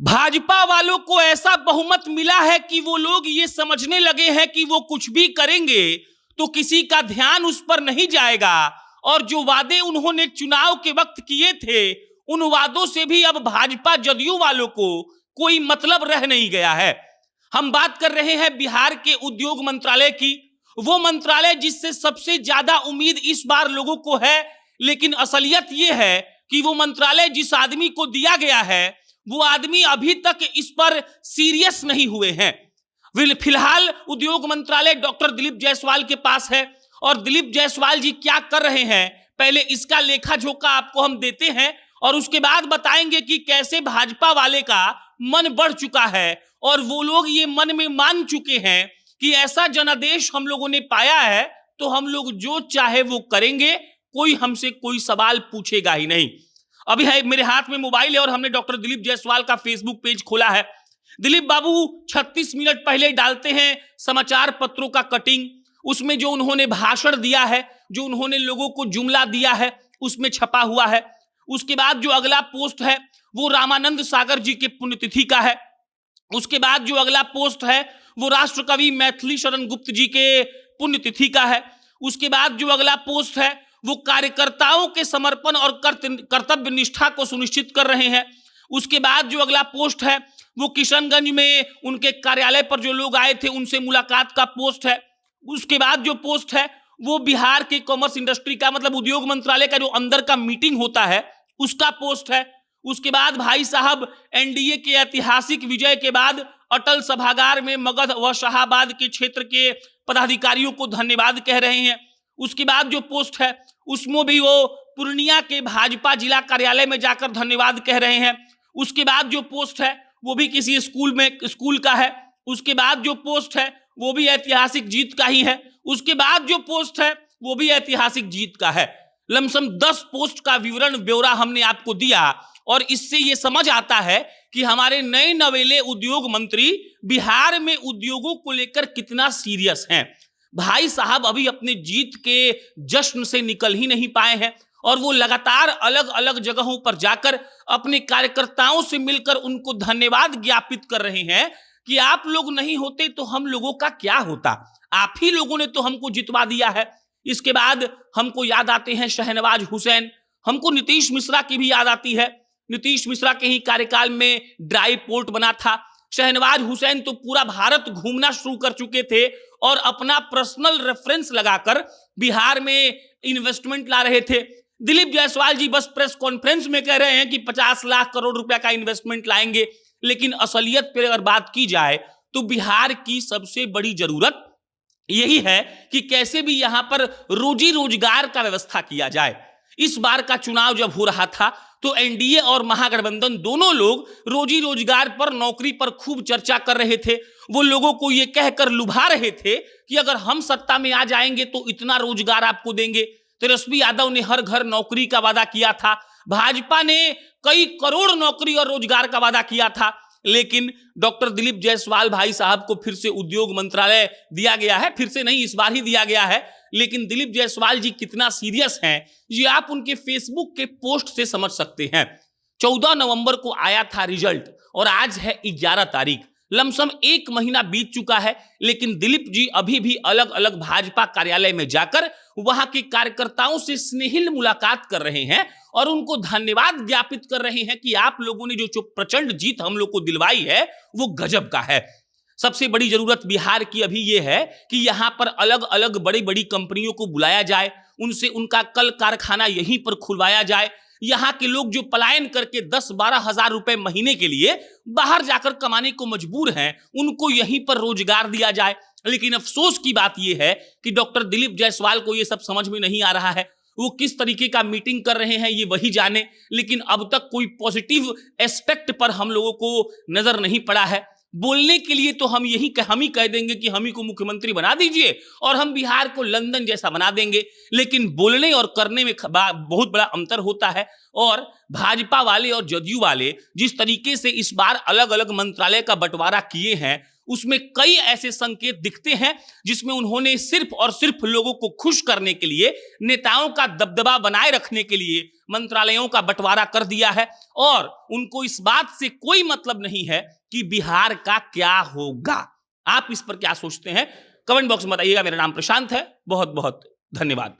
भाजपा वालों को ऐसा बहुमत मिला है कि वो लोग ये समझने लगे हैं कि वो कुछ भी करेंगे तो किसी का ध्यान उस पर नहीं जाएगा, और जो वादे उन्होंने चुनाव के वक्त किए थे उन वादों से भी अब भाजपा जदयू वालों को कोई मतलब रह नहीं गया है। हम बात कर रहे हैं बिहार के उद्योग मंत्रालय की, वो मंत्रालय जिससे सबसे ज्यादा उम्मीद इस बार लोगों को है, लेकिन असलियत ये है कि वो मंत्रालय जिस आदमी को दिया गया है वो आदमी अभी तक इस पर सीरियस नहीं हुए हैं। फिलहाल उद्योग मंत्रालय डॉक्टर दिलीप जायसवाल के पास है, और दिलीप जायसवाल जी क्या कर रहे हैं पहले इसका लेखा जोखा आपको हम देते हैं, और उसके बाद बताएंगे कि कैसे भाजपा वाले का मन बढ़ चुका है और वो लोग ये मन में मान चुके हैं कि ऐसा जनादेश हम लोगों ने पाया है तो हम लोग जो चाहे वो करेंगे, कोई हमसे कोई सवाल पूछेगा ही नहीं। अभी है मेरे हाथ में मोबाइल है और हमने डॉक्टर दिलीप जायसवाल का फेसबुक पेज खोला है। दिलीप बाबू 36 मिनट पहले डालते हैं समाचार पत्रों का कटिंग, उसमें जो उन्होंने भाषण दिया है, जो उन्होंने लोगों को जुमला दिया है, उसमें छपा हुआ है। उसके बाद जो अगला पोस्ट है वो रामानंद सागर जी के पुण्यतिथि का है। उसके बाद जो अगला पोस्ट है वो राष्ट्रकवि मैथिली शरण गुप्त जी के पुण्यतिथि का है। उसके बाद जो अगला पोस्ट है वो कार्यकर्ताओं के समर्पण और कर्तव्य निष्ठा को सुनिश्चित कर रहे हैं। उसके बाद जो अगला पोस्ट है वो किशनगंज में उनके कार्यालय पर जो लोग आए थे उनसे मुलाकात का पोस्ट है। उसके बाद जो पोस्ट है वो बिहार के कॉमर्स इंडस्ट्री का, मतलब उद्योग मंत्रालय का जो अंदर का मीटिंग होता है उसका पोस्ट है। उसके बाद भाई साहब एनडीए के ऐतिहासिक विजय के बाद अटल सभागार में मगध व शाहाबाद के क्षेत्र के पदाधिकारियों को धन्यवाद कह रहे हैं। उसके बाद जो पोस्ट है उसमें भी वो पूर्णिया के भाजपा जिला कार्यालय में जाकर धन्यवाद कह रहे हैं। उसके बाद जो पोस्ट है वो भी किसी स्कूल का है। उसके बाद जो पोस्ट है वो भी ऐतिहासिक जीत का ही है। उसके बाद जो पोस्ट है वो भी ऐतिहासिक जीत का है। लमसम 10 पोस्ट का विवरण ब्यौरा हमने आपको दिया, और इससे ये समझ आता है कि हमारे नए नवेले उद्योग मंत्री बिहार में उद्योगों को लेकर कितना सीरियस हैं। भाई साहब अभी अपने जीत के जश्न से निकल ही नहीं पाए हैं, और वो लगातार अलग अलग जगहों पर जाकर अपने कार्यकर्ताओं से मिलकर उनको धन्यवाद ज्ञापित कर रहे हैं कि आप लोग नहीं होते तो हम लोगों का क्या होता, आप ही लोगों ने तो हमको जितवा दिया है। इसके बाद हमको याद आते हैं शहनवाज हुसैन, हमको नीतीश मिश्रा की भी याद आती है। नीतीश मिश्रा के ही कार्यकाल में ड्राई पोर्ट बना था। शहनवाज हुसैन तो पूरा भारत घूमना शुरू कर चुके थे और अपना पर्सनल रेफरेंस लगाकर बिहार में इन्वेस्टमेंट ला रहे थे। दिलीप जायसवाल जी बस प्रेस कॉन्फ्रेंस में कह रहे हैं कि 50 लाख करोड़ रुपया का इन्वेस्टमेंट लाएंगे, लेकिन असलियत पर अगर बात की जाए तो बिहार की सबसे बड़ी जरूरत यही है कि कैसे भी यहां पर रोजी रोजगार का व्यवस्था किया जाए। इस बार का चुनाव जब हो रहा था तो एनडीए और महागठबंधन दोनों लोग रोजी रोजगार पर, नौकरी पर खूब चर्चा कर रहे थे। वो लोगों को ये कहकर लुभा रहे थे कि अगर हम सत्ता में आ जाएंगे तो इतना रोजगार आपको देंगे। तेजस्वी यादव ने हर घर नौकरी का वादा किया था, भाजपा ने कई करोड़ नौकरी और रोजगार का वादा किया था, लेकिन डॉक्टर दिलीप जायसवाल भाई साहब को फिर से उद्योग मंत्रालय दिया गया है। फिर से नहीं, इस बार ही दिया गया है। लेकिन दिलीप जायसवाल जी कितना सीरियस हैं ये आप उनके फेसबुक के पोस्ट से समझ सकते हैं। 14 नवंबर को आया था रिजल्ट और आज है 11 तारीख, लमसम 1 महीना बीत चुका है, लेकिन दिलीप जी अभी भी अलग अलग भाजपा कार्यालय में जाकर वहां के कार्यकर्ताओं से स्नेहिल मुलाकात कर रहे हैं और उनको धन्यवाद ज्ञापित कर रहे हैं कि आप लोगों ने जो प्रचंड जीत हम लोग को दिलवाई है वो गजब का है। सबसे बड़ी जरूरत बिहार की अभी ये है कि यहां पर अलग अलग बड़ी बड़ी कंपनियों को बुलाया जाए, उनसे उनका कल कारखाना यहीं पर खुलवाया जाए। यहां के लोग जो पलायन करके 10-12 हजार रुपए महीने के लिए बाहर जाकर कमाने को मजबूर हैं, उनको यहीं पर रोजगार दिया जाए। लेकिन अफसोस की बात यह है कि डॉक्टर दिलीप जायसवाल को यह सब समझ में नहीं आ रहा है। वो किस तरीके का मीटिंग कर रहे हैं ये वही जाने, लेकिन अब तक कोई पॉजिटिव एस्पेक्ट पर हम लोगों को नजर नहीं पड़ा है। बोलने के लिए तो हम ही कह देंगे कि हम ही को मुख्यमंत्री बना दीजिए और हम बिहार को लंदन जैसा बना देंगे, लेकिन बोलने और करने में बहुत बड़ा अंतर होता है। और भाजपा वाले और जदयू वाले जिस तरीके से इस बार अलग अलग मंत्रालय का बंटवारा किए हैं उसमें कई ऐसे संकेत दिखते हैं जिसमें उन्होंने सिर्फ और सिर्फ लोगों को खुश करने के लिए, नेताओं का दबदबा बनाए रखने के लिए मंत्रालयों का बंटवारा कर दिया है और उनको इस बात से कोई मतलब नहीं है कि बिहार का क्या होगा। आप इस पर क्या सोचते हैं? कमेंट बॉक्स में बताइएगा। मेरा नाम प्रशांत है। बहुत बहुत धन्यवाद।